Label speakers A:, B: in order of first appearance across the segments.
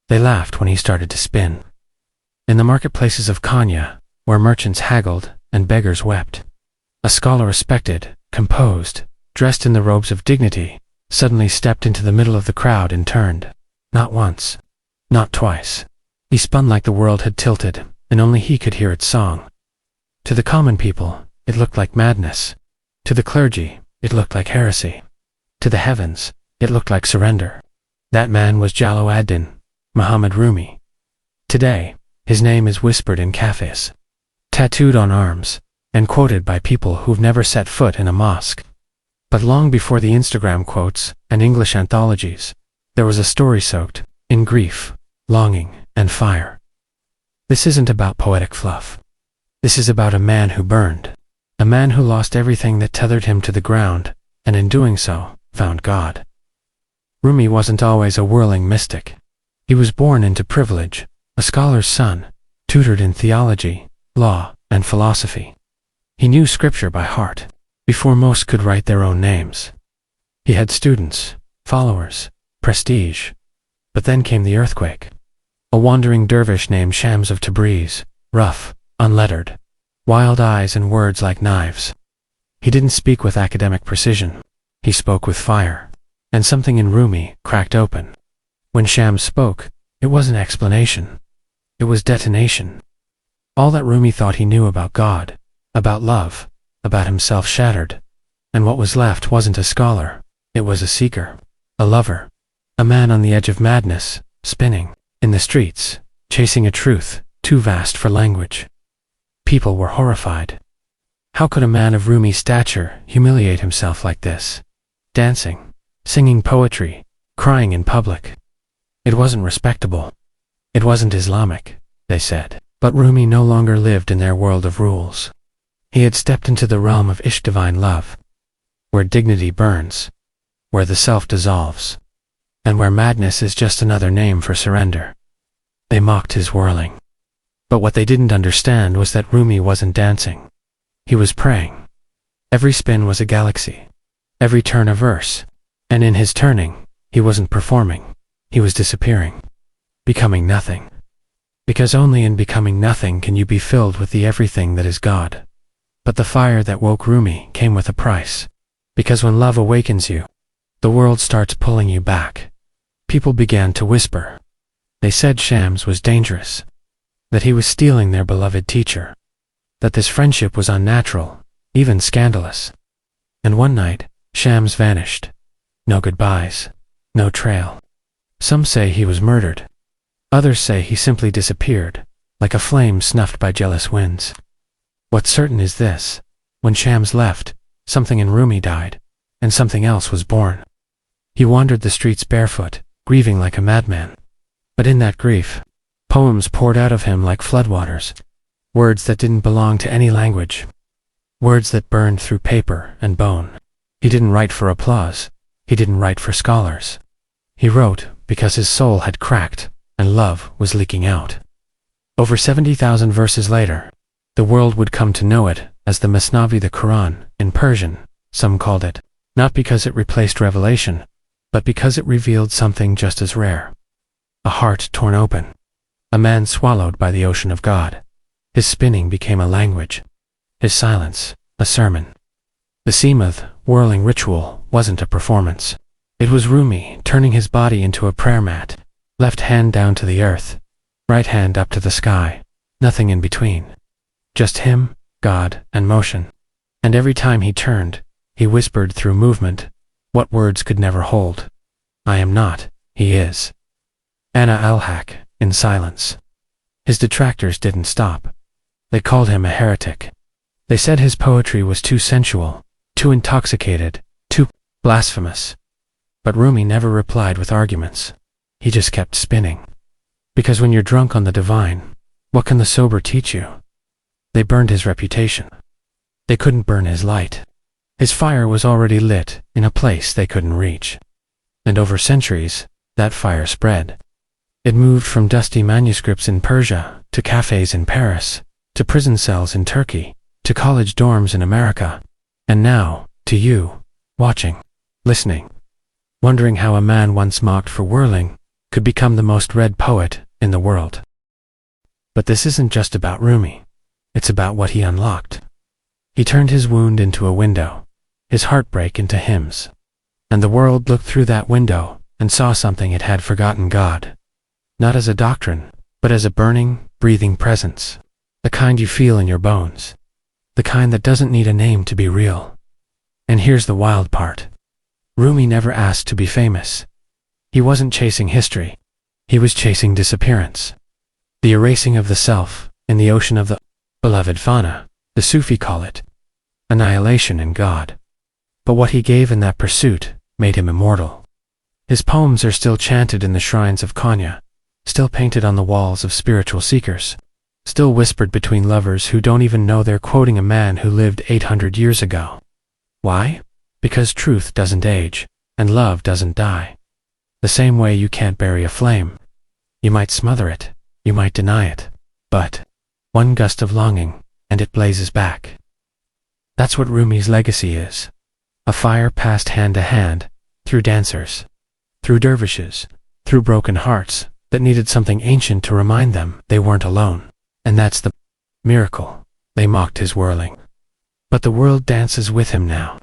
A: They laughed when he started to spin. In the marketplaces of Konya, where merchants haggled and beggars wept, a scholar respected, composed, dressed in the robes of dignity, suddenly stepped into the middle of the crowd and turned. Not once, not twice. He spun like the world had tilted, and only he could hear its song. To the common people, it looked like madness. To the clergy, it looked like heresy. To the heavens, it looked like surrender. That man was Jalaluddin Rumi. Today, his name is whispered in cafes, tattooed on arms, and quoted by people who've never set foot in a mosque. But long before the Instagram quotes and English anthologies, there was a story soaked in grief, longing, and fire. This isn't about poetic fluff. This is about a man who burned, a man who lost everything that tethered him to the ground, and in doing so, found God. Rumi wasn't always a whirling mystic. He was born into privilege, a scholar's son, tutored in theology, law, and philosophy. He knew scripture by heart, before most could write their own names. He had students, followers, prestige. But then came the earthquake. A wandering dervish named Shams of Tabriz, rough, unlettered, wild eyes and words like knives. He didn't speak with academic precision. He spoke with fire. And something in Rumi cracked open. When Shams spoke, it wasn't explanation. It was detonation. All that Rumi thought he knew about God, about love, about himself shattered. And what was left wasn't a scholar. It was a seeker, a lover, a man on the edge of madness, spinning, in the streets, chasing a truth too vast for language. People were horrified. How could a man of Rumi's stature humiliate himself like this? Dancing, singing poetry, crying in public. It wasn't respectable. It wasn't Islamic, they said. But Rumi no longer lived in their world of rules. He had stepped into the realm of Ishq, divine love, where dignity burns, where the self dissolves, and where madness is just another name for surrender. They mocked his whirling. But what they didn't understand was that Rumi wasn't dancing. He was praying. Every spin was a galaxy, every turn a verse, and in his turning, he wasn't performing, he was disappearing, becoming nothing. Because only in becoming nothing can you be filled with the everything that is God. But the fire that woke Rumi came with a price. Because when love awakens you, the world starts pulling you back. People began to whisper. They said Shams was dangerous, that he was stealing their beloved teacher, that this friendship was unnatural, even scandalous. And one night, Shams vanished. No goodbyes, no trail. Some say he was murdered. Others say he simply disappeared, like a flame snuffed by jealous winds. What's certain is this: when Shams left, something in Rumi died, and something else was born. He wandered the streets barefoot, grieving like a madman. But in that grief, poems poured out of him like floodwaters, words that didn't belong to any language, words that burned through paper and bone. He didn't write for applause. He didn't write for scholars. He wrote because his soul had cracked, and love was leaking out. Over 70,000 verses later, the world would come to know it as the Masnavi, the Quran, in Persian, some called it, not because it replaced revelation, but because it revealed something just as rare. A heart torn open. A man swallowed by the ocean of God. His spinning became a language. His silence, a sermon. The Seamoth, whirling ritual wasn't a performance. It was Rumi turning his body into a prayer mat, left hand down to the earth, right hand up to the sky, nothing in between. Just him, God, and motion. And every time he turned, he whispered through movement what words could never hold. I am not, he is. Ana al-Haq, in silence. His detractors didn't stop. They called him a heretic. They said his poetry was too sensual, too intoxicated, too blasphemous. But Rumi never replied with arguments. He just kept spinning. Because when you're drunk on the divine, what can the sober teach you? They burned his reputation. They couldn't burn his light. His fire was already lit in a place they couldn't reach. And over centuries, that fire spread. It moved from dusty manuscripts in Persia, to cafes in Paris, to prison cells in Turkey, to college dorms in America, and now, to you, watching, listening, wondering how a man once mocked for whirling could become the most read poet in the world. But this isn't just about Rumi. It's about what he unlocked. He turned his wound into a window, his heartbreak into hymns. And the world looked through that window and saw something it had forgotten: God. Not as a doctrine, but as a burning, breathing presence. The kind you feel in your bones. The kind that doesn't need a name to be real. And here's the wild part. Rumi never asked to be famous. He wasn't chasing history. He was chasing disappearance. The erasing of the self in the ocean of the beloved fauna, the Sufi call it. Annihilation in God. But what he gave in that pursuit made him immortal. His poems are still chanted in the shrines of Konya, still painted on the walls of spiritual seekers, still whispered between lovers who don't even know they're quoting a man who lived 800 years ago. Why? Because truth doesn't age, and love doesn't die. The same way you can't bury a flame. You might smother it, you might deny it, but one gust of longing, and it blazes back. That's what Rumi's legacy is. A fire passed hand to hand, through dancers, through dervishes, through broken hearts that needed something ancient to remind them they weren't alone. And that's the miracle. They mocked his whirling. But the world dances with him now.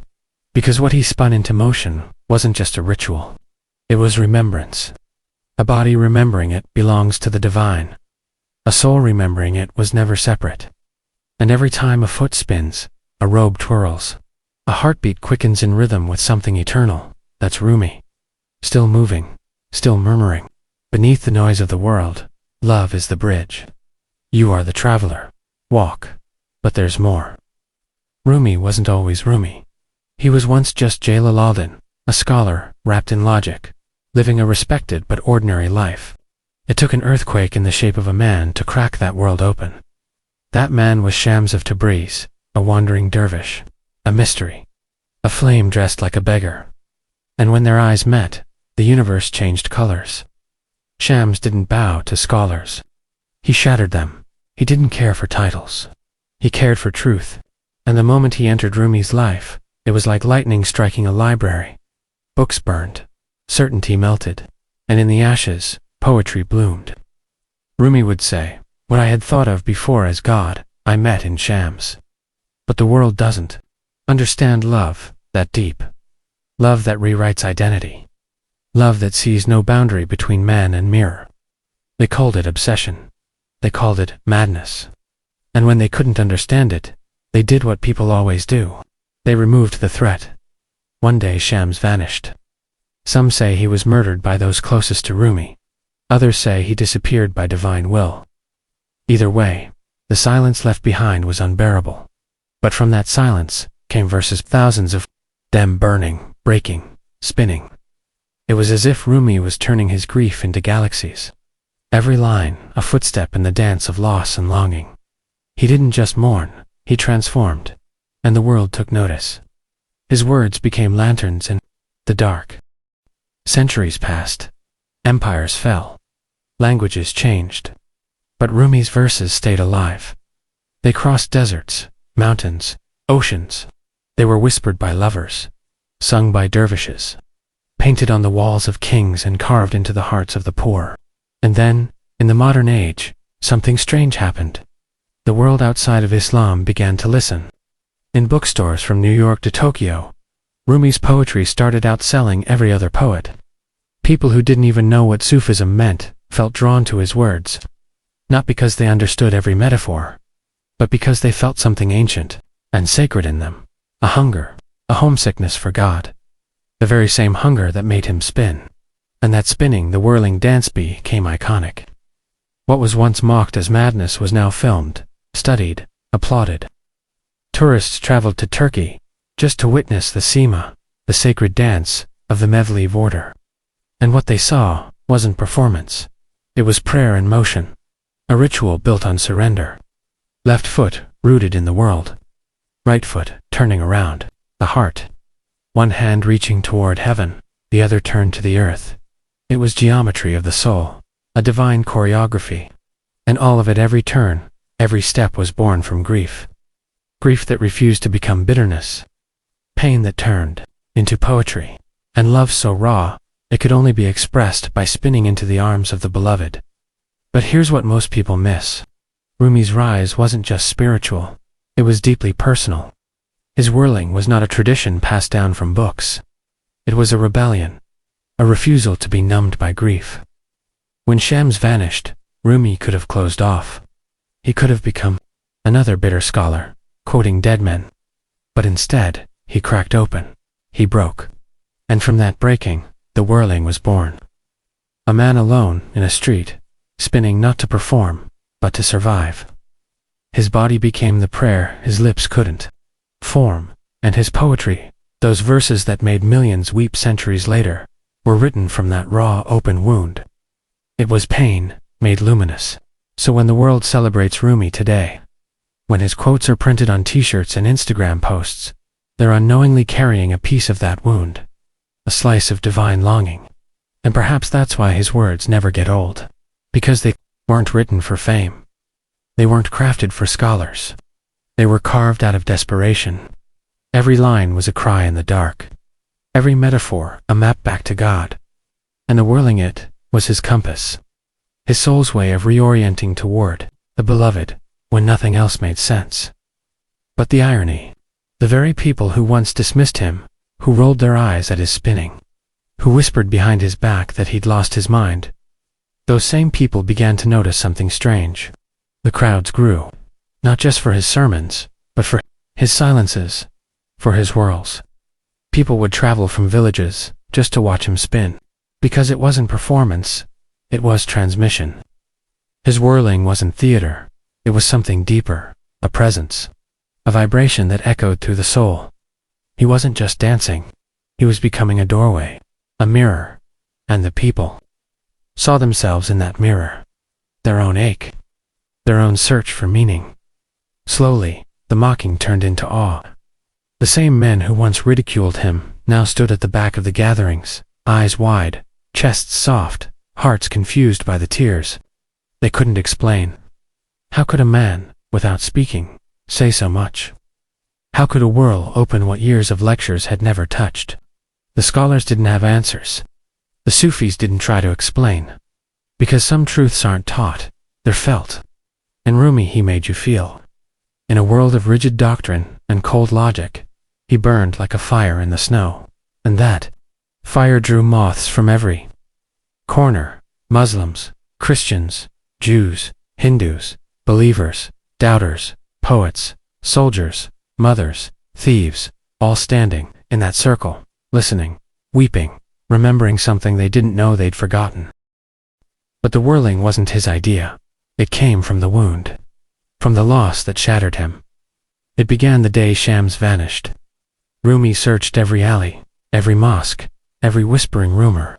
A: Because what he spun into motion wasn't just a ritual. It was remembrance. A body remembering it belongs to the divine. A soul remembering it was never separate. And every time a foot spins, a robe twirls, a heartbeat quickens in rhythm with something eternal. That's Rumi. Still moving, still murmuring. Beneath the noise of the world, love is the bridge. You are the traveler. Walk. But there's more. Rumi wasn't always Rumi. He was once just Jalaluddin, a scholar wrapped in logic, living a respected but ordinary life. It took an earthquake in the shape of a man to crack that world open. That man was Shams of Tabriz, a wandering dervish, a mystery, a flame dressed like a beggar. And when their eyes met, the universe changed colors. Shams didn't bow to scholars. He shattered them. He didn't care for titles. He cared for truth. And the moment he entered Rumi's life, it was like lightning striking a library. Books burned, certainty melted, and in the ashes, poetry bloomed. Rumi would say, "What I had thought of before as God, I met in Shams." But the world doesn't understand love that deep. Love that rewrites identity. Love that sees no boundary between man and mirror. They called it obsession. They called it madness. And when they couldn't understand it, they did what people always do. They removed the threat. One day Shams vanished. Some say he was murdered by those closest to Rumi. Others say he disappeared by divine will. Either way, the silence left behind was unbearable. But from that silence came verses, thousands of them burning, breaking, spinning. It was as if Rumi was turning his grief into galaxies. Every line, a footstep in the dance of loss and longing. He didn't just mourn, he transformed. And the world took notice. His words became lanterns in the dark. Centuries passed. Empires fell. Languages changed. But Rumi's verses stayed alive. They crossed deserts, mountains, oceans. They were whispered by lovers, sung by dervishes, painted on the walls of kings and carved into the hearts of the poor. And then, in the modern age, something strange happened. The world outside of Islam began to listen. In bookstores from New York to Tokyo, Rumi's poetry started outselling every other poet. People who didn't even know what Sufism meant felt drawn to his words, not because they understood every metaphor, but because they felt something ancient and sacred in them, a hunger, a homesickness for God, the very same hunger that made him spin. And that spinning, the whirling dance became iconic. What was once mocked as madness was now filmed, studied, applauded. Tourists traveled to Turkey just to witness the Sema, the sacred dance of the Mevlev order. And what they saw wasn't performance. It was prayer in motion, a ritual built on surrender. Left foot rooted in the world. Right foot turning around, the heart. One hand reaching toward heaven, the other turned to the earth. It was geometry of the soul, a divine choreography. And all of it, every turn, every step was born from grief. Grief that refused to become bitterness. Pain that turned into poetry. And love so raw, It could only be expressed by spinning into the arms of the beloved. But here's what most people miss. Rumi's rise wasn't just spiritual, it was deeply personal. His whirling was not a tradition passed down from books. It was a rebellion, a refusal to be numbed by grief. When Shams vanished, Rumi could have closed off. He could have become another bitter scholar, quoting dead men. But instead, he cracked open. He broke. And from that breaking, the whirling was born. A man alone in a street, spinning not to perform, but to survive. His body became the prayer his lips couldn't form, and his poetry, those verses that made millions weep centuries later, were written from that raw, open wound. It was pain, made luminous. So when the world celebrates Rumi today, when his quotes are printed on t-shirts and Instagram posts, they're unknowingly carrying a piece of that wound, a slice of divine longing. And perhaps that's why his words never get old. Because they weren't written for fame. They weren't crafted for scholars. They were carved out of desperation. Every line was a cry in the dark. Every metaphor a map back to God. And the whirling it was his compass. His soul's way of reorienting toward the beloved when nothing else made sense. But the irony, the very people who once dismissed him, who rolled their eyes at his spinning, who whispered behind his back that he'd lost his mind, those same people began to notice something strange. The crowds grew, not just for his sermons, but for his silences, for his whirls. People would travel from villages just to watch him spin, because it wasn't performance, it was transmission. His whirling wasn't theater, it was something deeper, a presence, a vibration that echoed through the soul. He wasn't just dancing, he was becoming a doorway, a mirror, and the people saw themselves in that mirror, their own ache, their own search for meaning. Slowly, the mocking turned into awe. The same men who once ridiculed him now stood at the back of the gatherings, eyes wide, chests soft, hearts confused by the tears. They couldn't explain. How could a man, without speaking, say so much? How could a whirl open what years of lectures had never touched? The scholars didn't have answers. The Sufis didn't try to explain. Because some truths aren't taught, they're felt. In Rumi he made you feel. In a world of rigid doctrine and cold logic, he burned like a fire in the snow. And that fire drew moths from every corner. Muslims, Christians, Jews, Hindus, believers, doubters, poets, soldiers, mothers, thieves, all standing in that circle, listening, weeping, remembering something they didn't know they'd forgotten. But the whirling wasn't his idea. It came from the wound, from the loss that shattered him. It began the day Shams vanished. Rumi searched every alley, every mosque, every whispering rumor.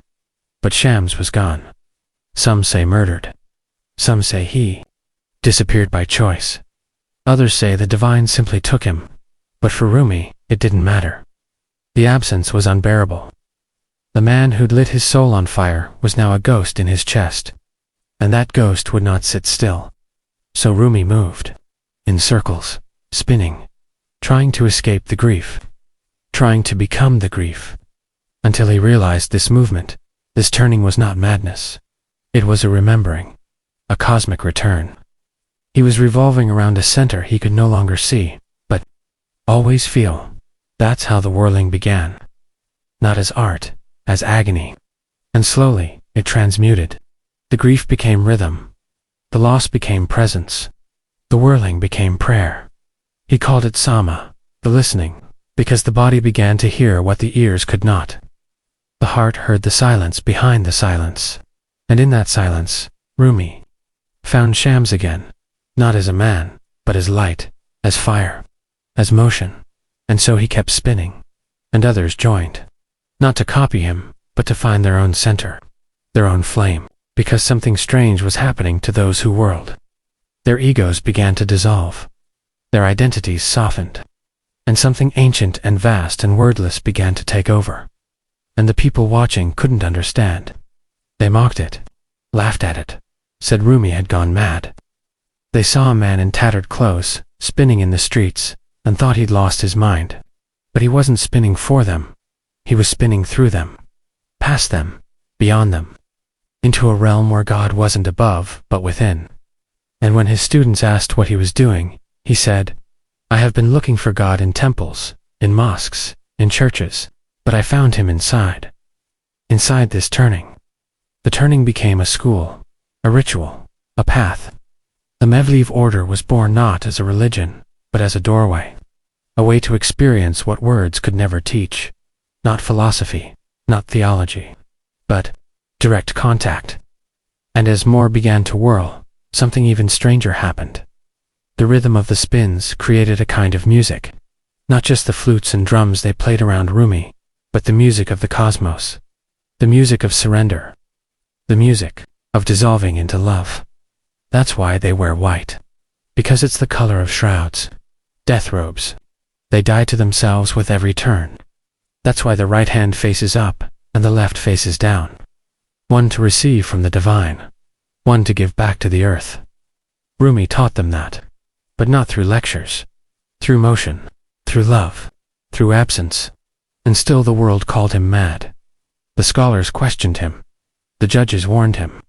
A: But Shams was gone. Some say murdered. Some say he disappeared by choice. Others say the divine simply took him. But for Rumi, it didn't matter. The absence was unbearable. The man who'd lit his soul on fire was now a ghost in his chest. And that ghost would not sit still. So Rumi moved, in circles, spinning, trying to escape the grief, trying to become the grief, until he realized this movement, this turning was not madness. It was a remembering, a cosmic return. He was revolving around a center he could no longer see, but always feel. That's how the whirling began. Not as art, as agony. And slowly, it transmuted. The grief became rhythm. The loss became presence. The whirling became prayer. He called it Sama, the listening, because the body began to hear what the ears could not. The heart heard the silence behind the silence. And in that silence, Rumi found Shams again, not as a man, but as light, as fire, as motion. And so he kept spinning, and others joined, not to copy him, but to find their own center, their own flame, because something strange was happening to those who whirled. Their egos began to dissolve, their identities softened, and something ancient and vast and wordless began to take over. And the people watching couldn't understand. They mocked it, laughed at it, said Rumi had gone mad. They saw a man in tattered clothes, spinning in the streets, and thought he'd lost his mind. But he wasn't spinning for them. He was spinning through them. past them, beyond them, into a realm where God wasn't above, but within. And when his students asked what he was doing, he said, I have been looking for God in temples, in mosques, in churches, but I found him inside. Inside this turning. The turning became a school, a ritual, a path. The Mevlev order was born not as a religion, but as a doorway. A way to experience what words could never teach. Not philosophy, not theology, but direct contact. And as more began to whirl, something even stranger happened. The rhythm of the spins created a kind of music. Not just the flutes and drums they played around Rumi, but the music of the cosmos. The music of surrender. The music of dissolving into love. That's why they wear white. Because it's the color of shrouds. Death robes. They die to themselves with every turn. That's why the right hand faces up, and the left faces down. One to receive from the divine. One to give back to the earth. Rumi taught them that. But not through lectures. Through motion. Through love. Through absence. And still the world called him mad. The scholars questioned him. The judges warned him.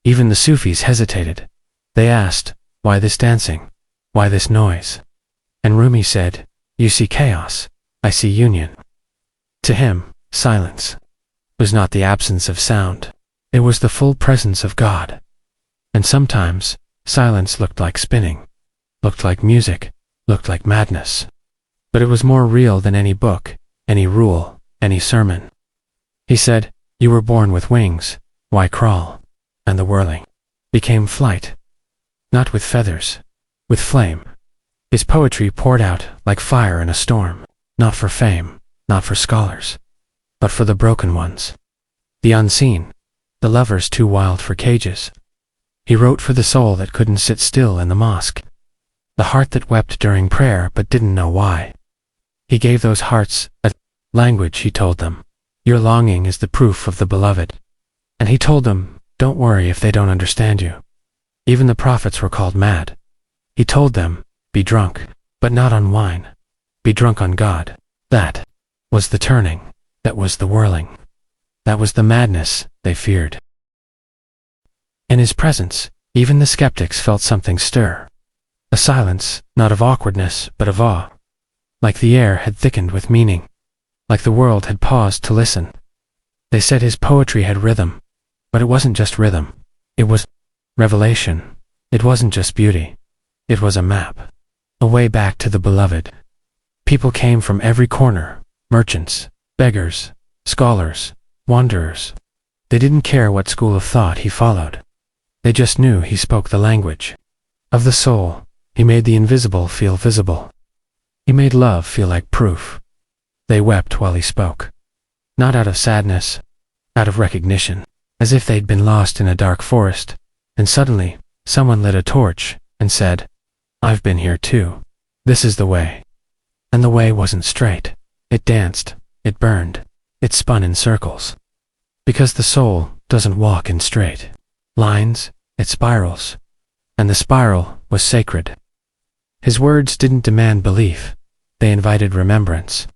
A: Even the Sufis hesitated. They asked, why this dancing? Why this noise? And Rumi said, you see chaos, I see union. To him, silence was not the absence of sound. It was the full presence of God. And sometimes, silence looked like spinning, looked like music, looked like madness. But it was more real than any book, any rule, any sermon. He said, you were born with wings, why crawl? And the whirling became flight. Not with feathers, with flame. His poetry poured out like fire in a storm, not for fame, not for scholars, but for the broken ones. The unseen, the lovers too wild for cages. He wrote for the soul that couldn't sit still in the mosque. The heart that wept during prayer but didn't know why. He gave those hearts a language, he told them. Your longing is the proof of the beloved. And he told them, don't worry if they don't understand you. Even the prophets were called mad. He told them, be drunk, but not on wine. Be drunk on God. That was the turning. That was the whirling. That was the madness they feared. In his presence, even the skeptics felt something stir. A silence, not of awkwardness, but of awe. Like the air had thickened with meaning. Like the world had paused to listen. They said his poetry had rhythm. But it wasn't just rhythm. It was revelation. It wasn't just beauty. It was a map. A way back to the beloved. People came from every corner. Merchants, beggars, scholars, wanderers. They didn't care what school of thought he followed. They just knew he spoke the language of the soul. He made the invisible feel visible. He made love feel like proof. They wept while he spoke. Not out of sadness, out of recognition, as if they'd been lost in a dark forest, and suddenly, someone lit a torch and said, I've been here too. This is the way. And the way wasn't straight. It danced, it burned, it spun in circles. Because the soul doesn't walk in straight lines, it spirals. And the spiral was sacred. His words didn't demand belief. They invited remembrance.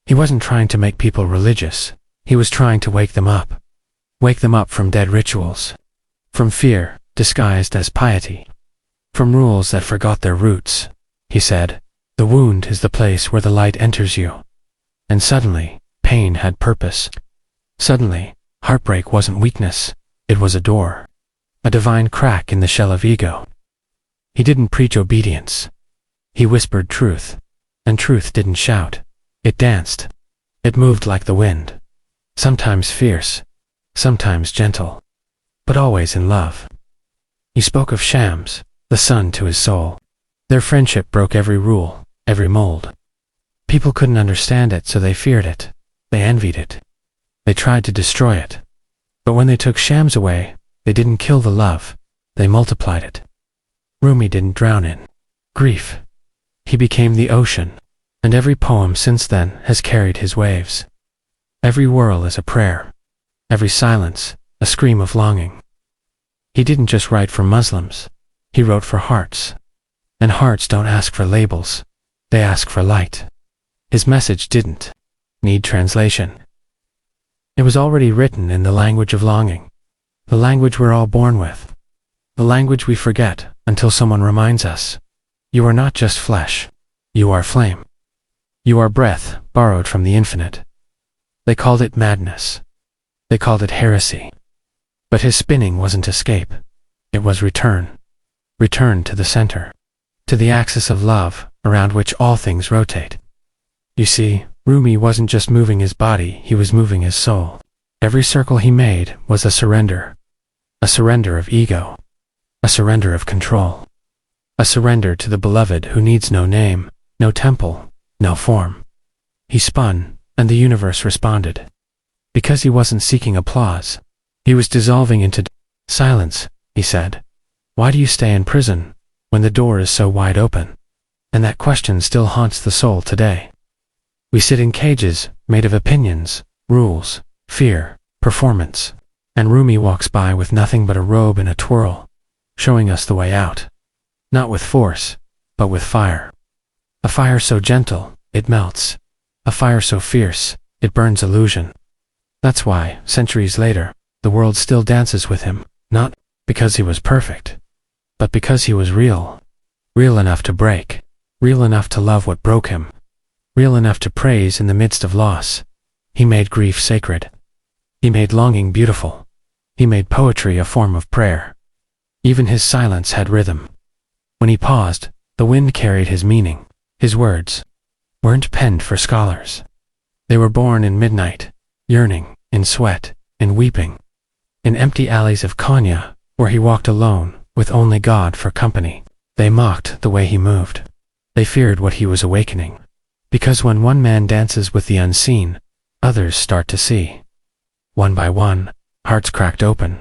A: He wasn't trying to make people religious. He was trying to wake them up. Wake them up from dead rituals. From fear, disguised as piety. From rules that forgot their roots. He said, the wound is the place where the light enters you. And suddenly, pain had purpose. Suddenly, heartbreak wasn't weakness. It was a door. A divine crack in the shell of ego. He didn't preach obedience. He whispered truth. And truth didn't shout. It danced. It moved like the wind. Sometimes fierce. Sometimes gentle. But always in love. He spoke of Shams, the son to his soul. Their friendship broke every rule, every mold. People couldn't understand it, so they feared it. They envied it. They tried to destroy it. But when they took Shams away, they didn't kill the love. They multiplied it. Rumi didn't drown in grief. He became the ocean. And every poem since then has carried his waves. Every whirl is a prayer. Every silence, a scream of longing. He didn't just write for Muslims. He wrote for hearts. And hearts don't ask for labels. They ask for light. His message didn't need translation. It was already written in the language of longing, the language we're all born with, the language we forget until someone reminds us. You are not just flesh. You are flame. You are breath borrowed from the infinite. They called it madness. They called it heresy. But his spinning wasn't escape. It was return. Return to the center, to the axis of love around which all things rotate. You see, Rumi wasn't just moving his body, he was moving his soul. Every circle he made was a surrender of ego, a surrender of control, a surrender to the beloved who needs no name, no temple, no form. He spun, and the universe responded. Because he wasn't seeking applause, he was dissolving into silence, he said. Why do you stay in prison when the door is so wide open? And that question still haunts the soul today. We sit in cages made of opinions, rules, fear, performance, and Rumi walks by with nothing but a robe and a twirl, showing us the way out. Not with force, but with fire. A fire so gentle, it melts. A fire so fierce, it burns illusion. That's why, centuries later, the world still dances with him, not because he was perfect, but because he was real. Real enough to break, real enough to love what broke him, real enough to praise in the midst of loss. He made grief sacred. He made longing beautiful. He made poetry a form of prayer. Even his silence had rhythm. When he paused, the wind carried his meaning. His words weren't penned for scholars. They were born in midnight, yearning, in sweat, in weeping. In empty alleys of Konya, where he walked alone, with only God for company. They mocked the way he moved. They feared what he was awakening. Because when one man dances with the unseen, others start to see. One by one, hearts cracked open.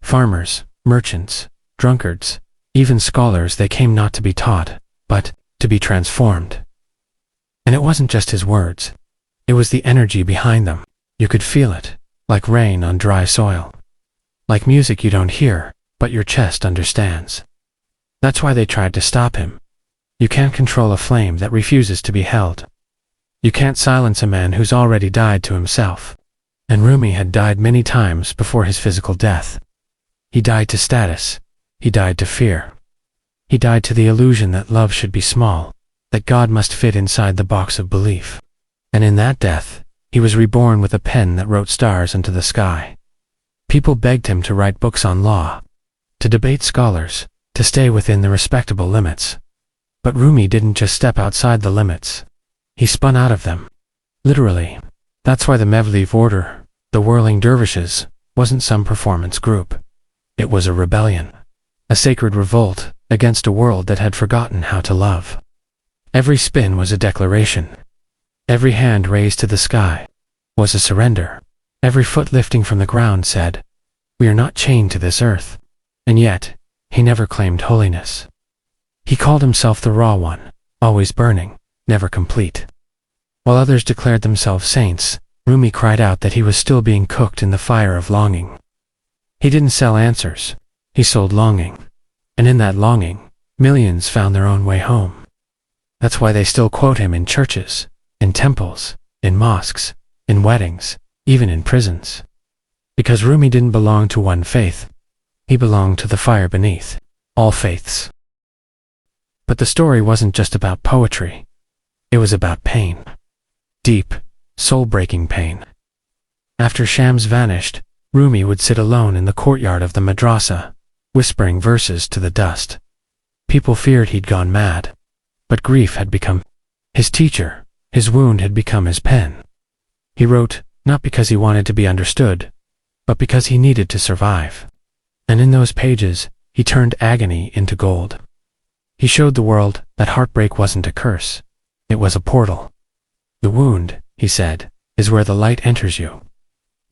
A: Farmers, merchants, drunkards, even scholars, they came not to be taught, but to be transformed. And it wasn't just his words. It was the energy behind them. You could feel it, like rain on dry soil. Like music you don't hear, but your chest understands. That's why they tried to stop him. You can't control a flame that refuses to be held. You can't silence a man who's already died to himself. And Rumi had died many times before his physical death. He died to status. He died to fear. He died to the illusion that love should be small, that God must fit inside the box of belief. And in that death, he was reborn with a pen that wrote stars into the sky. People begged him to write books on law, to debate scholars, to stay within the respectable limits. But Rumi didn't just step outside the limits. He spun out of them. Literally. That's why the Mevlev order, the Whirling dervishes, wasn't some performance group. It was a rebellion. A sacred revolt against a world that had forgotten how to love. Every spin was a declaration. Every hand raised to the sky was a surrender. Every foot lifting from the ground said, "We are not chained to this earth." And yet, he never claimed holiness. He called himself the raw one, always burning, never complete. While others declared themselves saints, Rumi cried out that he was still being cooked in the fire of longing. He didn't sell answers. He sold longing. And in that longing, millions found their own way home. That's why they still quote him in churches, in temples, in mosques, in weddings, even in prisons. Because Rumi didn't belong to one faith. He belonged to the fire beneath all faiths. But the story wasn't just about poetry. It was about pain. Deep, soul-breaking pain. After Shams vanished, Rumi would sit alone in the courtyard of the madrasa, whispering verses to the dust. People feared he'd gone mad. But grief had become his teacher. His wound had become his pen. He wrote, not because he wanted to be understood, but because he needed to survive. And in those pages, he turned agony into gold. He showed the world that heartbreak wasn't a curse. It was a portal. The wound, he said, is where the light enters you.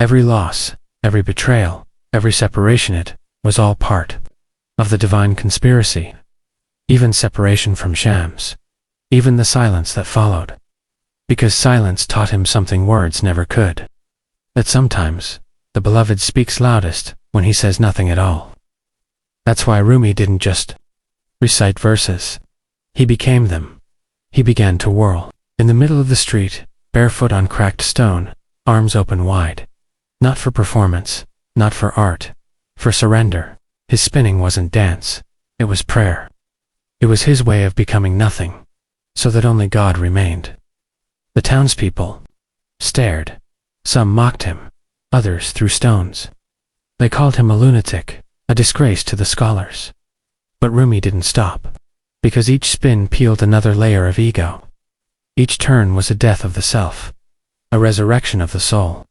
A: Every loss, every betrayal, every separation, it was all part of the divine conspiracy. Even separation from Shams. Even the silence that followed. Because silence taught him something words never could. That sometimes, the beloved speaks loudest when he says nothing at all. That's why Rumi didn't just recite verses. He became them. He began to whirl. In the middle of the street, barefoot on cracked stone, arms open wide, Not for performance, not for art, for surrender. His spinning wasn't dance, it was prayer. It was his way of becoming nothing, so that only God remained. The townspeople stared. Some mocked him, others threw stones. They called him a lunatic, a disgrace to the scholars. But Rumi didn't stop, because each spin peeled another layer of ego. Each turn was a death of the self, a resurrection of the soul.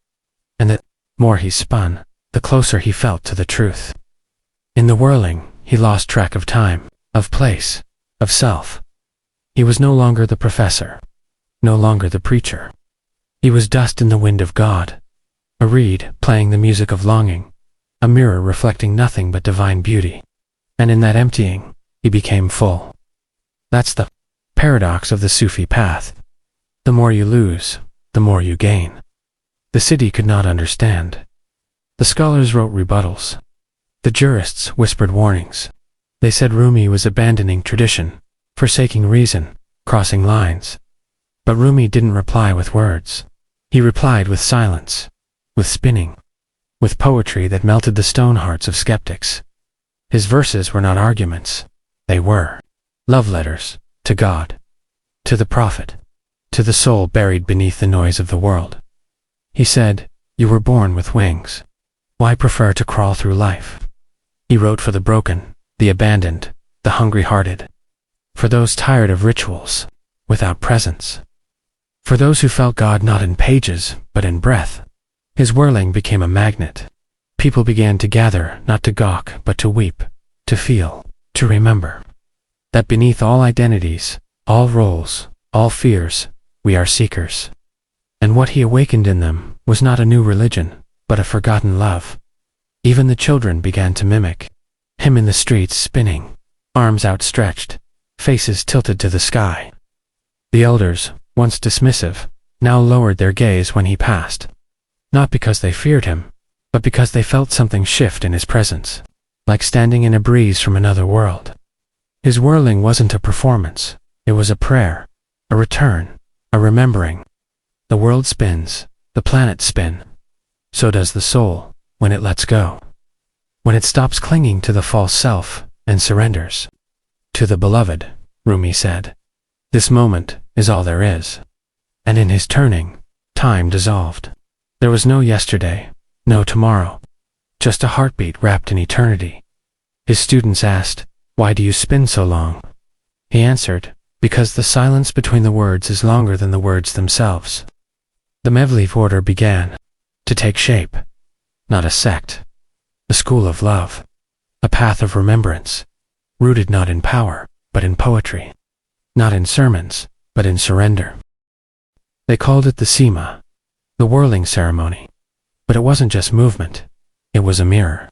A: And the more he spun, the closer he felt to the truth. In the whirling, he lost track of time, of place, of self. He was no longer the professor, no longer the preacher. He was dust in the wind of God, a reed playing the music of longing, a mirror reflecting nothing but divine beauty. And in that emptying, he became full. That's the paradox of the Sufi path. The more you lose, the more you gain. The city could not understand. The scholars wrote rebuttals. The jurists whispered warnings. They said Rumi was abandoning tradition, forsaking reason, crossing lines. But Rumi didn't reply with words. He replied with silence, with spinning, with poetry that melted the stone hearts of skeptics. His verses were not arguments. They were love letters to God, to the prophet, to the soul buried beneath the noise of the world. He said, "You were born with wings. Why prefer to crawl through life?" He wrote for the broken, the abandoned, the hungry-hearted, for those tired of rituals, without presence, for those who felt God not in pages, but in breath. His whirling became a magnet. People began to gather, not to gawk, but to weep, to feel, to remember, that beneath all identities, all roles, all fears, we are seekers. And what he awakened in them was not a new religion, but a forgotten love. Even the children began to mimic him in the streets, spinning, arms outstretched, faces tilted to the sky. The elders, once dismissive, now lowered their gaze when he passed, not because they feared him, but because they felt something shift in his presence, like standing in a breeze from another world. His whirling wasn't a performance, it was a prayer, a return, a remembering. The world spins, the planets spin. So does the soul, when it lets go. When it stops clinging to the false self and surrenders. To the beloved, Rumi said, "This moment is all there is." And in his turning, time dissolved. There was no yesterday, no tomorrow, just a heartbeat wrapped in eternity. His students asked, "Why do you spin so long?" He answered, "Because the silence between the words is longer than the words themselves." The Mevlev order began to take shape, not a sect, a school of love, a path of remembrance, rooted not in power, but in poetry, not in sermons, but in surrender. They called it the Sema, the whirling ceremony. But it wasn't just movement, it was a mirror,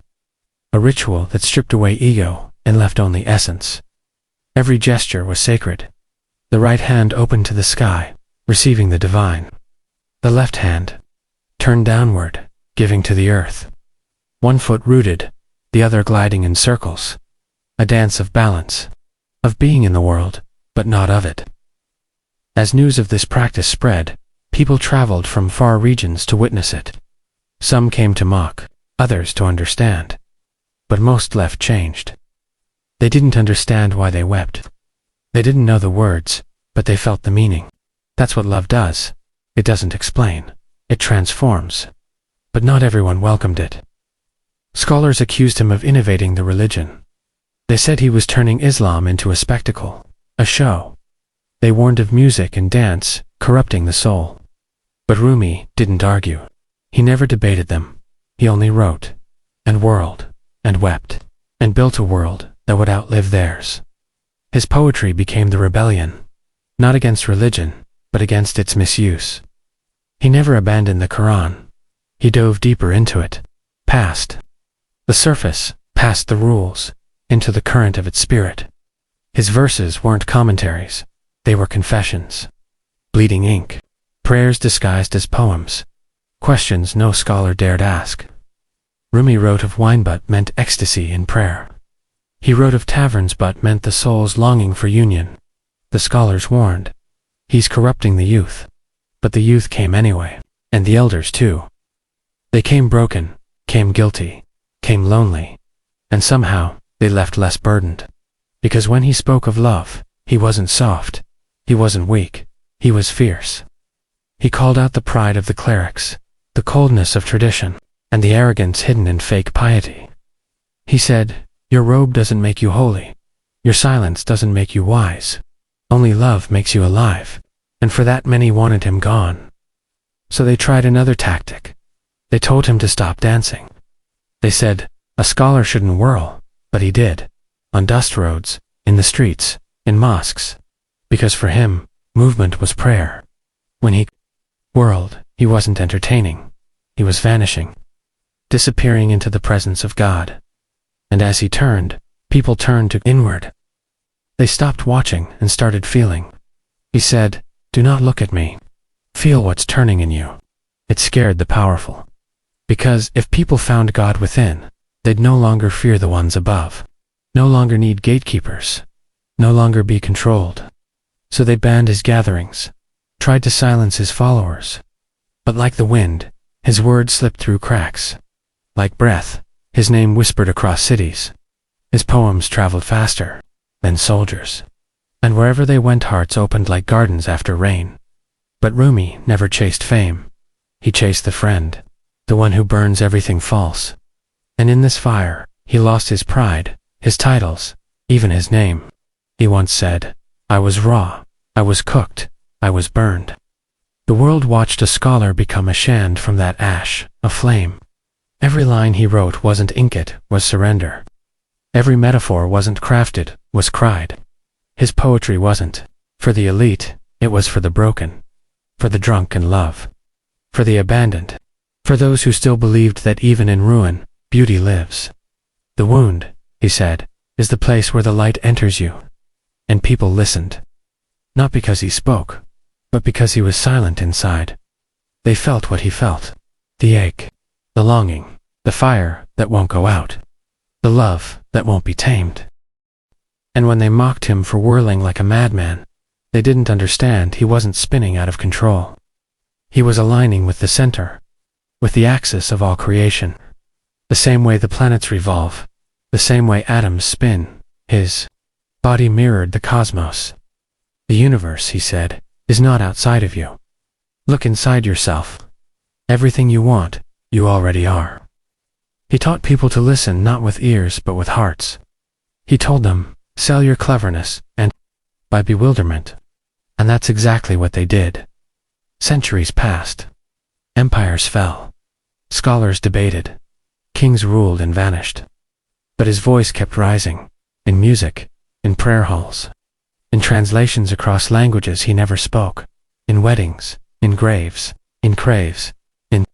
A: a ritual that stripped away ego and left only essence. Every gesture was sacred. The right hand opened to the sky, receiving the divine. The left hand turned downward, giving to the earth. One foot rooted, the other gliding in circles. A dance of balance, of being in the world, but not of it. As news of this practice spread, people traveled from far regions to witness it. Some came to mock, others to understand. But most left changed. They didn't understand why they wept. They didn't know the words, but they felt the meaning. That's what love does. It doesn't explain. It transforms. But not everyone welcomed it. Scholars accused him of innovating the religion. They said he was turning Islam into a spectacle, a show. They warned of music and dance, corrupting the soul. But Rumi didn't argue. He never debated them. He only wrote, and whirled, and wept, and built a world that would outlive theirs. His poetry became the rebellion, not against religion, but against its misuse. He never abandoned the Quran. He dove deeper into it, past the surface, past the rules, into the current of its spirit. His verses weren't commentaries. They were confessions, bleeding ink, prayers disguised as poems, questions no scholar dared ask. Rumi wrote of wine but meant ecstasy in prayer. He wrote of taverns but meant the soul's longing for union. The scholars warned, he's corrupting the youth. But the youth came anyway, and the elders too. They came broken, came guilty, came lonely, and somehow they left less burdened. Because when he spoke of love, he wasn't soft, he wasn't weak, he was fierce. He called out the pride of the clerics, the coldness of tradition, and the arrogance hidden in fake piety. He said, "Your robe doesn't make you holy. Your silence doesn't make you wise. Only love makes you alive." And for that many wanted him gone. So they tried another tactic. They told him to stop dancing. They said, a scholar shouldn't whirl, but he did. On dust roads, in the streets, in mosques. Because for him, movement was prayer. When he whirled, he wasn't entertaining. He was vanishing, disappearing into the presence of God. And as he turned, people turned to inward. They stopped watching and started feeling. He said, "Do not look at me. Feel what's turning in you." It scared the powerful. Because if people found God within, they'd no longer fear the ones above, no longer need gatekeepers, no longer be controlled. So they banned his gatherings, tried to silence his followers. But like the wind, his words slipped through cracks. Like breath, his name whispered across cities. His poems traveled faster than soldiers. And wherever they went, hearts opened like gardens after rain. But Rumi never chased fame. He chased the friend, the one who burns everything false. And in this fire, he lost his pride, his titles, even his name. He once said, "I was raw, I was cooked, I was burned." The world watched a scholar become a shand from that ash, a flame. Every line he wrote wasn't ink, it was surrender. Every metaphor wasn't crafted, was cried. His poetry wasn't for the elite, it was for the broken, for the drunk in love, for the abandoned, for those who still believed that even in ruin, beauty lives. The wound, he said, is the place where the light enters you. And people listened. Not because he spoke, but because he was silent inside. They felt what he felt. The ache, the longing, the fire that won't go out, the love that won't be tamed. And when they mocked him for whirling like a madman, they didn't understand he wasn't spinning out of control. He was aligning with the center, with the axis of all creation. The same way the planets revolve, the same way atoms spin, his body mirrored the cosmos. The universe, he said, is not outside of you. Look inside yourself. Everything you want, you already are. He taught people to listen not with ears but with hearts. He told them, sell your cleverness and by bewilderment. And that's exactly what they did. Centuries passed. Empires fell. Scholars debated. Kings ruled and vanished. But his voice kept rising, in music, in prayer halls, in translations across languages he never spoke, in weddings, in graves, in craves, in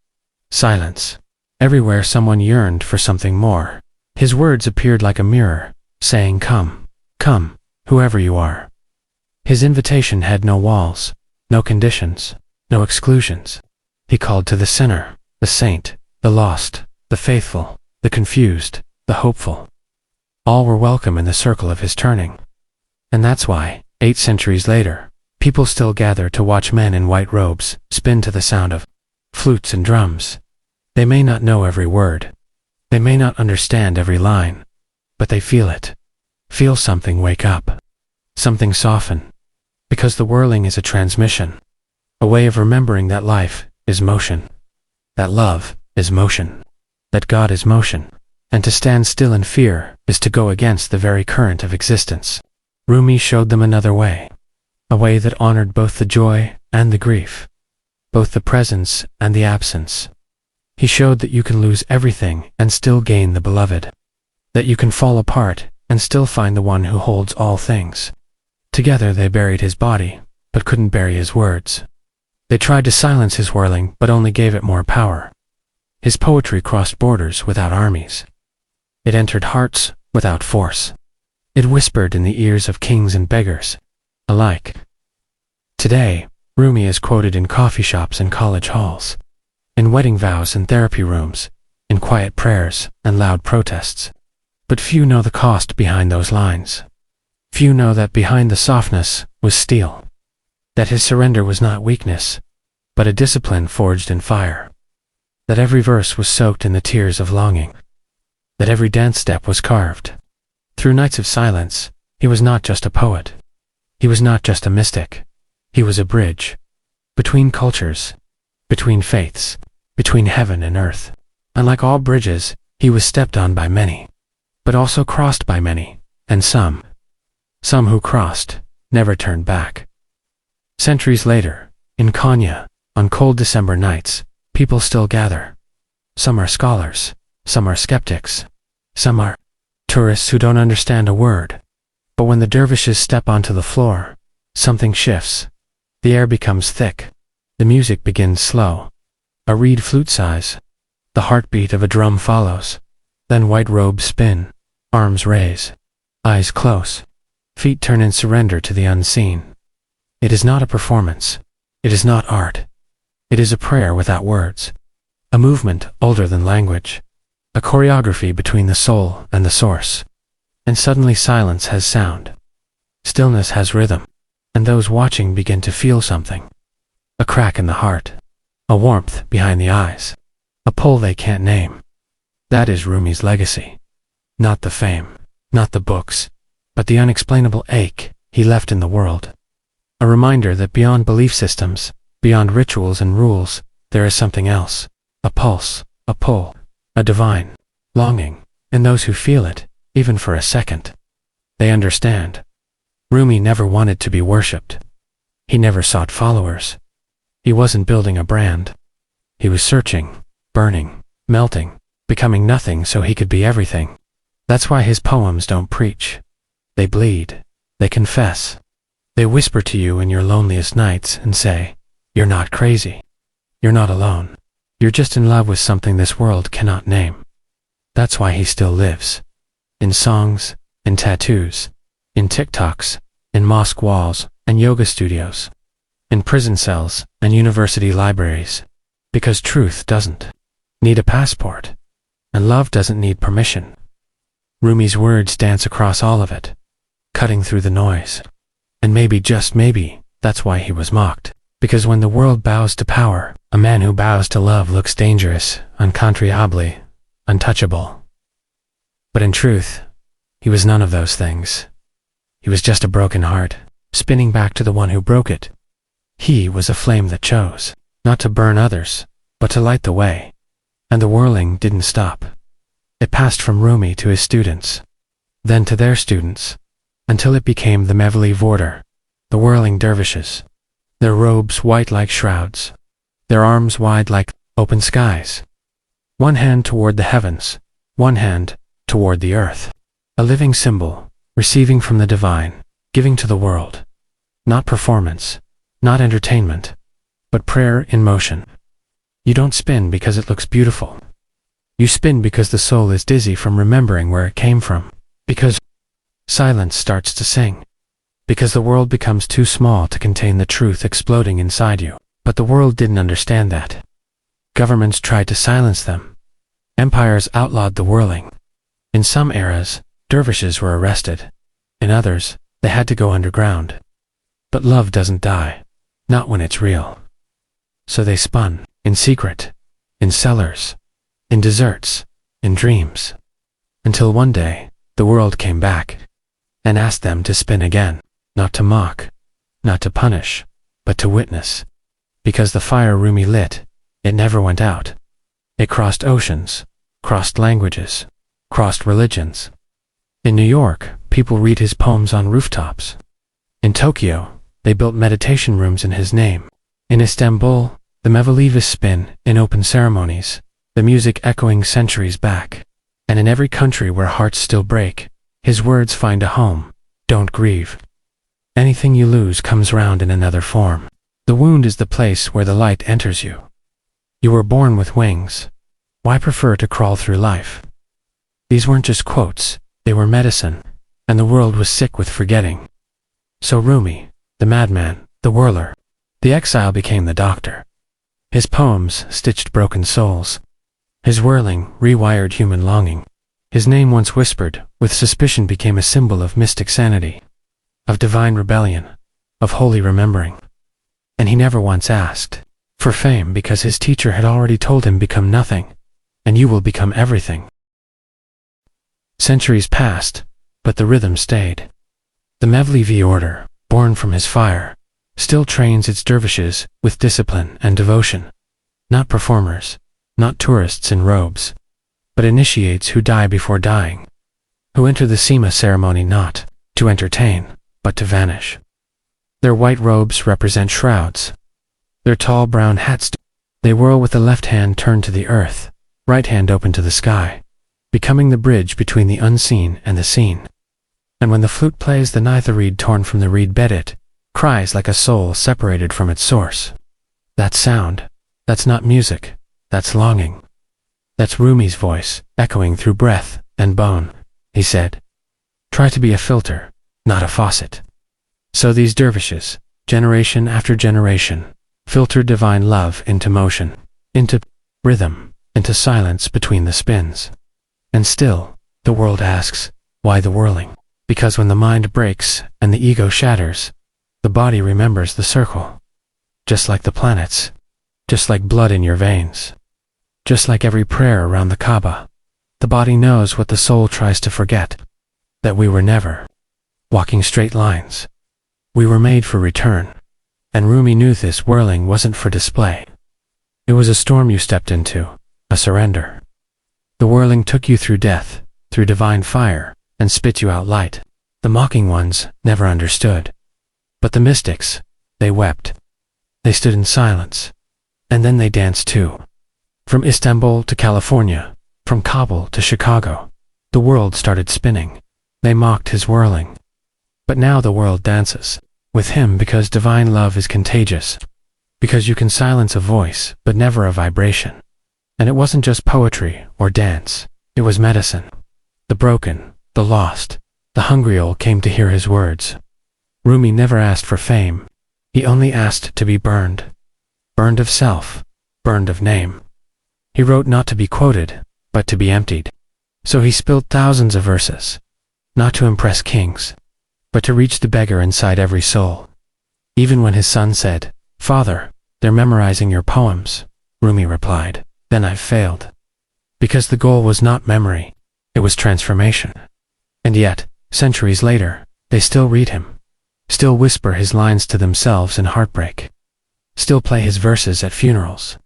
A: silence. Everywhere someone yearned for something more. His words appeared like a mirror, saying, come, come, whoever you are. His invitation had no walls, no conditions, no exclusions. He called to the sinner, the saint, the lost, the faithful, the confused, the hopeful. All were welcome in the circle of his turning. And that's why, 8 centuries later, people still gather to watch men in white robes spin to the sound of flutes and drums. They may not know every word. They may not understand every line. But they feel it. Feel something wake up. Something soften. Because the whirling is a transmission. A way of remembering that life is motion. That love is motion. That God is motion. And to stand still in fear is to go against the very current of existence. Rumi showed them another way. A way that honored both the joy and the grief. Both the presence and the absence. He showed that you can lose everything and still gain the beloved. That you can fall apart and still find the one who holds all things. Together they buried his body, but couldn't bury his words. They tried to silence his whirling, but only gave it more power. His poetry crossed borders without armies. It entered hearts without force. It whispered in the ears of kings and beggars alike. Today, Rumi is quoted in coffee shops and college halls, in wedding vows and therapy rooms, in quiet prayers and loud protests. But few know the cost behind those lines. Few know that behind the softness was steel. That his surrender was not weakness, but a discipline forged in fire. that every verse was soaked in the tears of longing, that every dance step was carved. Through nights of silence, he was not just a poet. He was not just a mystic. He was a bridge between cultures, between faiths, between heaven and earth. And like all bridges, he was stepped on by many, but also crossed by many, and some who crossed, never turned back. Centuries later, in Konya, on cold December nights, people still gather. Some are scholars, some are skeptics, some are tourists who don't understand a word. But when the dervishes step onto the floor, something shifts. The air becomes thick. The music begins slow. A reed flute sighs. The heartbeat of a drum follows. Then white robes spin, arms raise, eyes close, feet turn in surrender to the unseen. It is not a performance. It is not art. It is a prayer without words, a movement older than language, a choreography between the soul and the source. And suddenly silence has sound. Stillness has rhythm. And those watching begin to feel something. A crack in the heart. A warmth behind the eyes. A pull they can't name. That is Rumi's legacy. Not the fame, not the books, but the unexplainable ache he left in the world. A reminder that beyond belief systems, beyond rituals and rules, there is something else. A pulse, a pull, a divine longing, in those who feel it, even for a second. They understand. Rumi never wanted to be worshipped. He never sought followers. He wasn't building a brand. He was searching, burning, melting, becoming nothing so he could be everything. That's why his poems don't preach. They bleed. They confess. They whisper to you in your loneliest nights and say, "You're not crazy. You're not alone. You're just in love with something this world cannot name." That's why he still lives. In songs, in tattoos, in TikToks, in mosque walls and yoga studios, in prison cells and university libraries. Because truth doesn't need a passport, and love doesn't need permission. Rumi's words dance across all of it, cutting through the noise. And maybe, just maybe, that's why he was mocked. Because when the world bows to power, a man who bows to love looks dangerous, incontriable, untouchable. But in truth, he was none of those things. He was just a broken heart, spinning back to the one who broke it. He was a flame that chose, not to burn others, but to light the way. And the whirling didn't stop. It passed from Rumi to his students, then to their students, until it became the Mevlevi order, the whirling dervishes, their robes white like shrouds, their arms wide like open skies. One hand toward the heavens, one hand toward the earth. A living symbol, receiving from the divine, giving to the world. Not performance, not entertainment, but prayer in motion. You don't spin because it looks beautiful. You spin because the soul is dizzy from remembering where it came from. Because silence starts to sing. Because the world becomes too small to contain the truth exploding inside you. But the world didn't understand that. Governments tried to silence them. Empires outlawed the whirling. In some eras, dervishes were arrested. In others, they had to go underground. But love doesn't die. Not when it's real. So they spun, in secret, in cellars, in deserts, in dreams. Until one day, the world came back and asked them to spin again. Not to mock, not to punish, but to witness. Because the fire Rumi lit, it never went out. It crossed oceans, crossed languages, crossed religions. In New York, people read his poems on rooftops. In Tokyo, they built meditation rooms in his name. In Istanbul, the Mevlevis spin in open ceremonies, the music echoing centuries back. And in every country where hearts still break, his words find a home. Don't grieve. Anything you lose comes round in another form. The wound is the place where the light enters you. You were born with wings. Why prefer to crawl through life? These weren't just quotes, they were medicine, and the world was sick with forgetting. So Rumi, the madman, the whirler, the exile became the doctor. His poems stitched broken souls. His whirling rewired human longing. His name once whispered, with suspicion became a symbol of mystic sanity, of divine rebellion, of holy remembering. And he never once asked, For fame, because his teacher had already told him, become nothing, and you will become everything. Centuries passed, but the rhythm stayed. The Mevlevi order, born from his fire, still trains its dervishes with discipline and devotion. Not performers, not tourists in robes, but initiates who die before dying, who enter the Sema ceremony not to entertain, but to vanish. Their white robes represent shrouds. Their tall brown hats, they whirl with the left hand turned to the earth, right hand open to the sky, becoming the bridge between the unseen and the seen. And when the flute plays, the ninth reed torn from the reed bed, it cries like a soul separated from its source. That sound, that's not music, that's longing. That's Rumi's voice, echoing through breath and bone. He said, try to be a filter, not a faucet. So these dervishes, generation after generation, filter divine love into motion, into rhythm, into silence between the spins. And still, the world asks, why the whirling? Because when the mind breaks and the ego shatters, the body remembers the circle. Just like the planets, just like blood in your veins, just like every prayer around the Kaaba, the body knows what the soul tries to forget, that we were never walking straight lines. We were made for return. And Rumi knew this whirling wasn't for display. It was a storm you stepped into, a surrender. The whirling took you through death, through divine fire, and spit you out light. The mocking ones never understood. But the mystics, they wept. They stood in silence. And then they danced too. From Istanbul to California, from Kabul to Chicago, the world started spinning. They mocked his whirling. But now the world dances with him, because divine love is contagious. Because you can silence a voice, but never a vibration. And it wasn't just poetry or dance, it was medicine. The broken, the lost, the hungry all came to hear his words. Rumi never asked for fame. He only asked to be burned. Burned of self, burned of name. He wrote not to be quoted, but to be emptied. So he spilled thousands of verses, not to impress kings, but to reach the beggar inside every soul. Even when his son said, "Father, they're memorizing your poems," Rumi replied, "Then I've failed." Because the goal was not memory, it was transformation. And yet, centuries later, they still read him, still whisper his lines to themselves in heartbreak, still play his verses at funerals,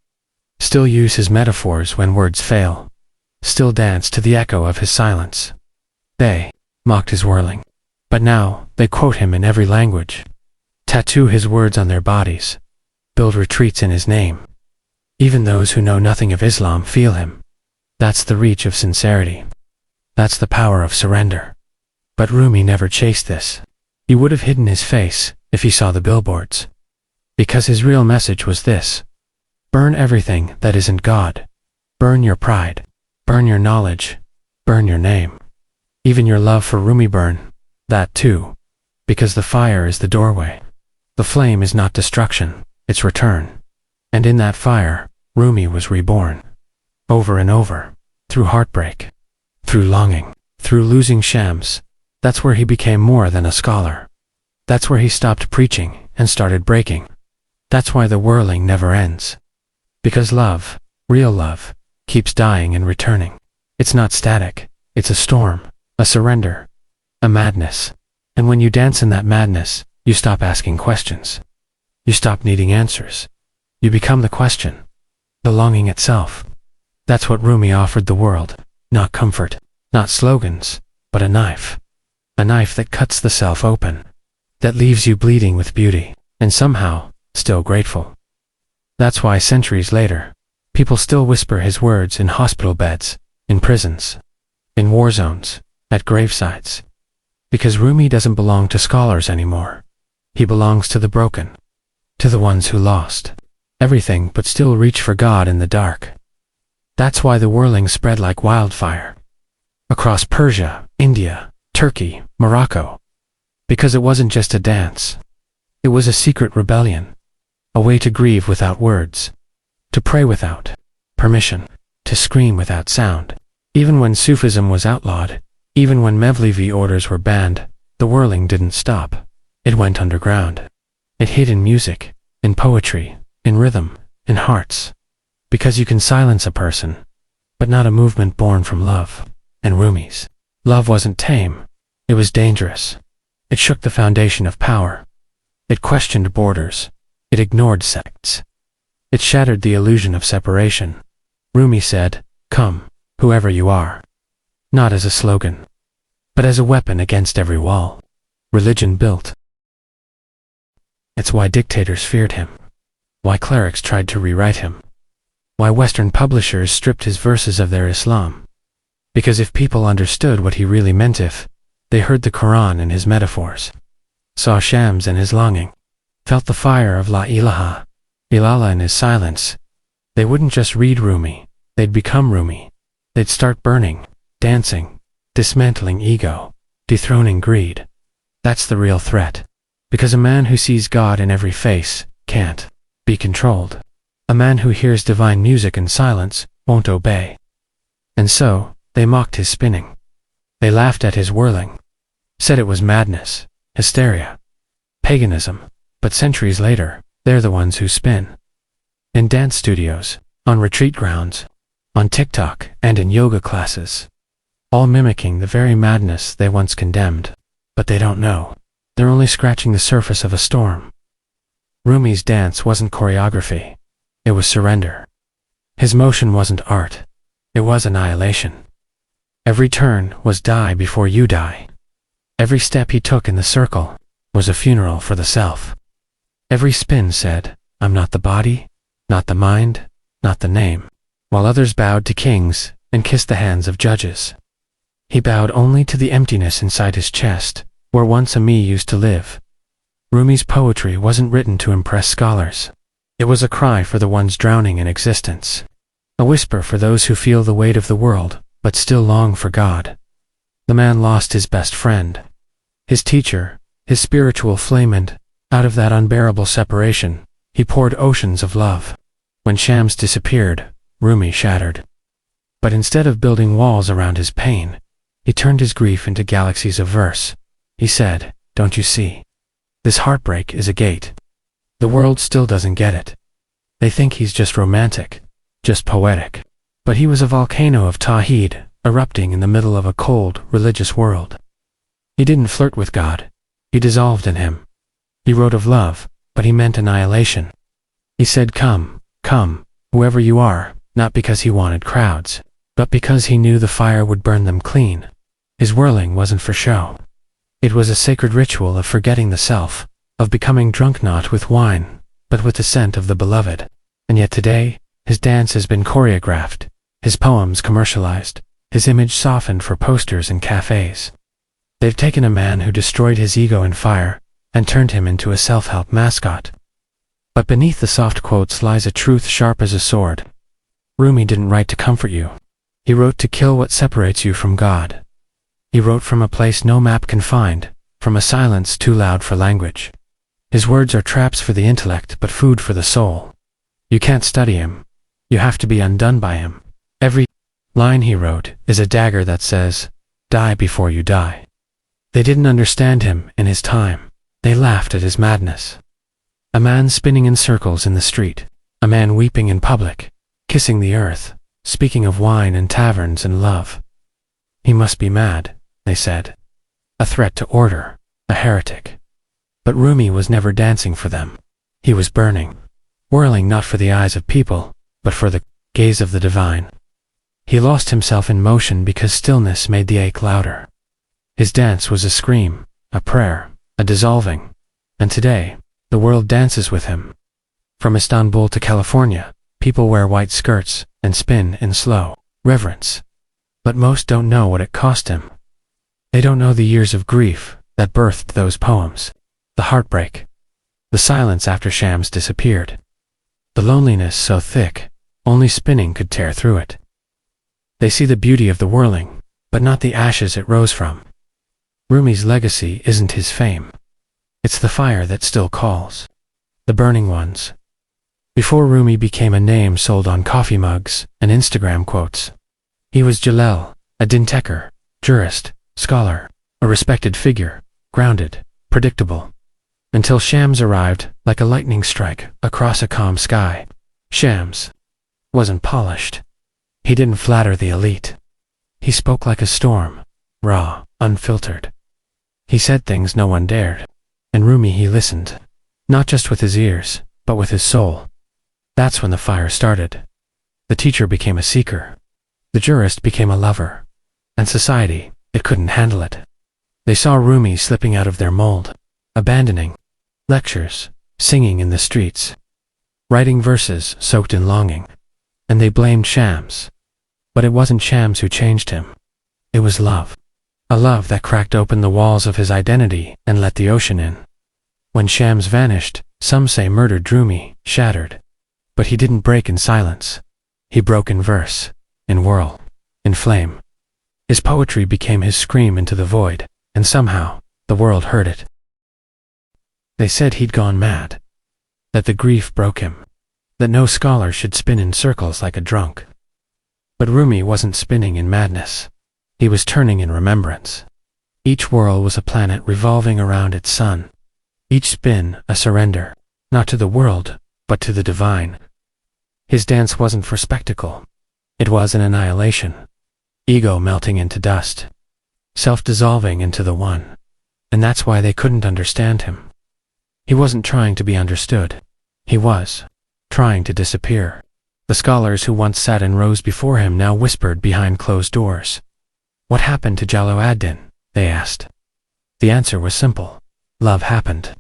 A: still use his metaphors when words fail, still dance to the echo of his silence. They mocked his whirling, but now they quote him in every language, tattoo his words on their bodies, build retreats in his name. Even those who know nothing of Islam feel him. That's the reach of sincerity. That's the power of surrender. But Rumi never chased this. He would have hidden his face if he saw the billboards. Because his real message was this: burn everything that isn't God. Burn your pride. Burn your knowledge. Burn your name. Even your love for Rumi, burn that too. Because the fire is the doorway. The flame is not destruction, it's return. And in that fire, Rumi was reborn. Over and over. Through heartbreak. Through longing. Through losing shams. That's where he became more than a scholar. That's where he stopped preaching and started breaking. That's why the whirling never ends. Because love, real love, keeps dying and returning. It's not static. It's a storm, a surrender, a madness. And when you dance in that madness, you stop asking questions. You stop needing answers. You become the question, the longing itself. That's what Rumi offered the world. Not comfort, not slogans, but a knife. A knife that cuts the self open, that leaves you bleeding with beauty, and somehow, still grateful. That's why centuries later, people still whisper his words in hospital beds, in prisons, in war zones, at gravesides. Because Rumi doesn't belong to scholars anymore. He belongs to the broken, to the ones who lost everything but still reach for God in the dark. That's why the whirling spread like wildfire. Across Persia, India, Turkey, Morocco. Because it wasn't just a dance. It was a secret rebellion. A way to grieve without words. To pray without permission. To scream without sound. Even when Sufism was outlawed, even when Mevlevi orders were banned, the whirling didn't stop. It went underground. It hid in music, in poetry, in rhythm, in hearts. Because you can silence a person, but not a movement born from love. And Rumi's love wasn't tame. It was dangerous. It shook the foundation of power. It questioned borders. It ignored sects. It shattered the illusion of separation. Rumi said, "Come, whoever you are." Not as a slogan, but as a weapon against every wall religion built. It's why dictators feared him. Why clerics tried to rewrite him. Why Western publishers stripped his verses of their Islam. Because if people understood what he really meant, if they heard the Quran in his metaphors, saw Shams in his longing, felt the fire of La ilaha illallah in his silence, they wouldn't just read Rumi, they'd become Rumi. They'd start burning, dancing, dismantling ego, dethroning greed. That's the real threat. Because a man who sees God in every face can't be controlled. A man who hears divine music in silence won't obey. And so, they mocked his spinning. They laughed at his whirling. Said it was madness, hysteria, paganism. But centuries later, they're the ones who spin. In dance studios, on retreat grounds, on TikTok, and in yoga classes. All mimicking the very madness they once condemned. But they don't know. They're only scratching the surface of a storm. Rumi's dance wasn't choreography. It was surrender. His motion wasn't art. It was annihilation. Every turn was die before you die. Every step he took in the circle was a funeral for the self. Every spin said, "I'm not the body, not the mind, not the name." While others bowed to kings and kissed the hands of judges, he bowed only to the emptiness inside his chest, where once a me used to live. Rumi's poetry wasn't written to impress scholars. It was a cry for the ones drowning in existence. A whisper for those who feel the weight of the world, but still long for God. The man lost his best friend, his teacher, his spiritual flame, and, out of that unbearable separation, he poured oceans of love. When Shams disappeared, Rumi shattered. But instead of building walls around his pain, he turned his grief into galaxies of verse. He said, "Don't you see? This heartbreak is a gate. The world still doesn't get it. They think he's just romantic, just poetic. But he was a volcano of Tawheed, erupting in the middle of a cold, religious world. He didn't flirt with God. He dissolved in him. He wrote of love, but he meant annihilation. He said, 'Come, come, whoever you are,' not because he wanted crowds, but because he knew the fire would burn them clean. His whirling wasn't for show. It was a sacred ritual of forgetting the self, of becoming drunk not with wine, but with the scent of the beloved. And yet today, his dance has been choreographed, his poems commercialized, his image softened for posters and cafes. They've taken a man who destroyed his ego in fire and turned him into a self-help mascot. But beneath the soft quotes lies a truth sharp as a sword. Rumi didn't write to comfort you. He wrote to kill what separates you from God. He wrote from a place no map can find, from a silence too loud for language. His words are traps for the intellect but food for the soul. You can't study him. You have to be undone by him. Every line he wrote is a dagger that says, "Die before you die." They didn't understand him in his time. They laughed at his madness. A man spinning in circles in the street. A man weeping in public, kissing the earth, speaking of wine and taverns and love. He must be mad, they said. A threat to order, a heretic. But Rumi was never dancing for them. He was burning, whirling not for the eyes of people, but for the gaze of the divine. He lost himself in motion because stillness made the ache louder. His dance was a scream, a prayer, a dissolving. And today, the world dances with him. From Istanbul to California, people wear white skirts and spin in slow reverence. But most don't know what it cost him. They don't know the years of grief that birthed those poems, the heartbreak, the silence after Shams disappeared, the loneliness so thick, only spinning could tear through it. They see the beauty of the whirling, but not the ashes it rose from. Rumi's legacy isn't his fame. It's the fire that still calls. The burning ones. Before Rumi became a name sold on coffee mugs and Instagram quotes, he was Jalal, a dintecker, jurist, scholar, a respected figure, grounded, predictable. Until Shams arrived, like a lightning strike, across a calm sky. Shams wasn't polished. He didn't flatter the elite. He spoke like a storm, raw, unfiltered. He said things no one dared. And Rumi he listened, not just with his ears, but with his soul. That's when the fire started. The teacher became a seeker. The jurist became a lover. And society, it couldn't handle it. They saw Rumi slipping out of their mold, abandoning lectures, singing in the streets, writing verses soaked in longing. And they blamed Shams. But it wasn't Shams who changed him. It was love. A love that cracked open the walls of his identity and let the ocean in. When Shams vanished, some say murdered Rumi, shattered. But he didn't break in silence. He broke in verse, in whirl, in flame. His poetry became his scream into the void, and somehow, the world heard it. They said he'd gone mad. That the grief broke him. That no scholar should spin in circles like a drunk. But Rumi wasn't spinning in madness. He was turning in remembrance. Each whirl was a planet revolving around its sun. Each spin a surrender, not to the world, but to the divine. His dance wasn't for spectacle. It was an annihilation. Ego melting into dust. Self-dissolving into the one. And that's why they couldn't understand him. He wasn't trying to be understood. He was trying to disappear. The scholars who once sat in rows before him now whispered behind closed doors. What happened to Jalaluddin? They asked. The answer was simple. Love happened.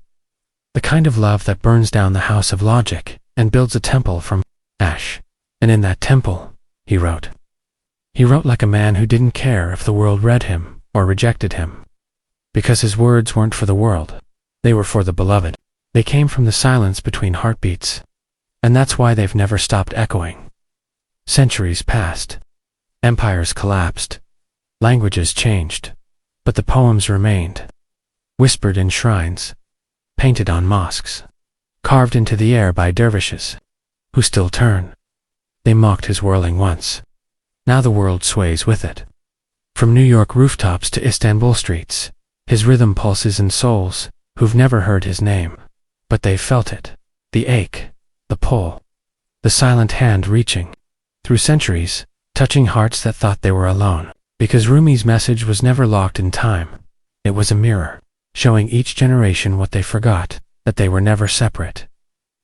A: The kind of love that burns down the house of logic and builds a temple from ash. And in that temple, he wrote. He wrote like a man who didn't care if the world read him or rejected him. Because his words weren't for the world. They were for the beloved. They came from the silence between heartbeats. And that's why they've never stopped echoing. Centuries passed. Empires collapsed. Languages changed. But the poems remained. Whispered in shrines. Painted on mosques. Carved into the air by dervishes. Who still turn. They mocked his whirling once. Now the world sways with it. From New York rooftops to Istanbul streets, his rhythm pulses in souls who've never heard his name. But they've felt it. The ache. The pull. The silent hand reaching. Through centuries, touching hearts that thought they were alone. Because Rumi's message was never locked in time. It was a mirror, showing each generation what they forgot, that they were never separate.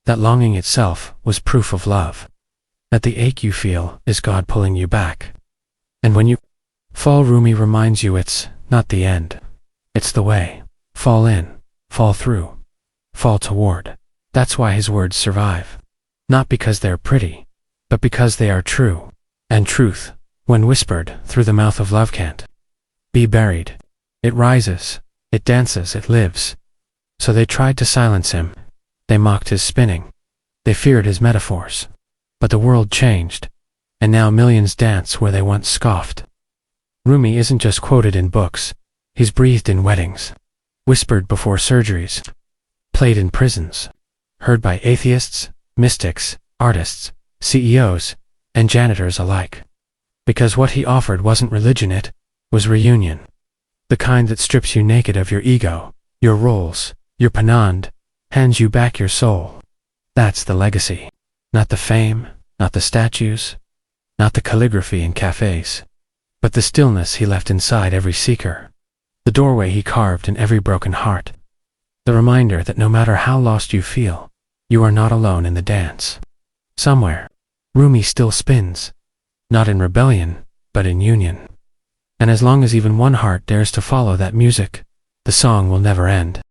A: That longing itself was proof of love. That the ache you feel is God pulling you back. And when you fall, Rumi reminds you it's not the end. It's the way. Fall in, fall through, fall toward. That's why his words survive. Not because they're pretty, but because they are true. And truth, when whispered through the mouth of love, can't be buried. It rises, it dances, it lives. So they tried to silence him. They mocked his spinning. They feared his metaphors. But the world changed, and now millions dance where they once scoffed. Rumi isn't just quoted in books. He's breathed in weddings, whispered before surgeries, played in prisons, heard by atheists, mystics, artists, CEOs, and janitors alike. Because what he offered wasn't religion, it was reunion. The kind that strips you naked of your ego, your roles, your panand, hands you back your soul. That's the legacy. Not the fame, not the statues, not the calligraphy in cafes, but the stillness he left inside every seeker. The doorway he carved in every broken heart. The reminder that no matter how lost you feel, you are not alone in the dance. Somewhere, Rumi still spins. Not in rebellion, but in union. And as long as even one heart dares to follow that music, the song will never end.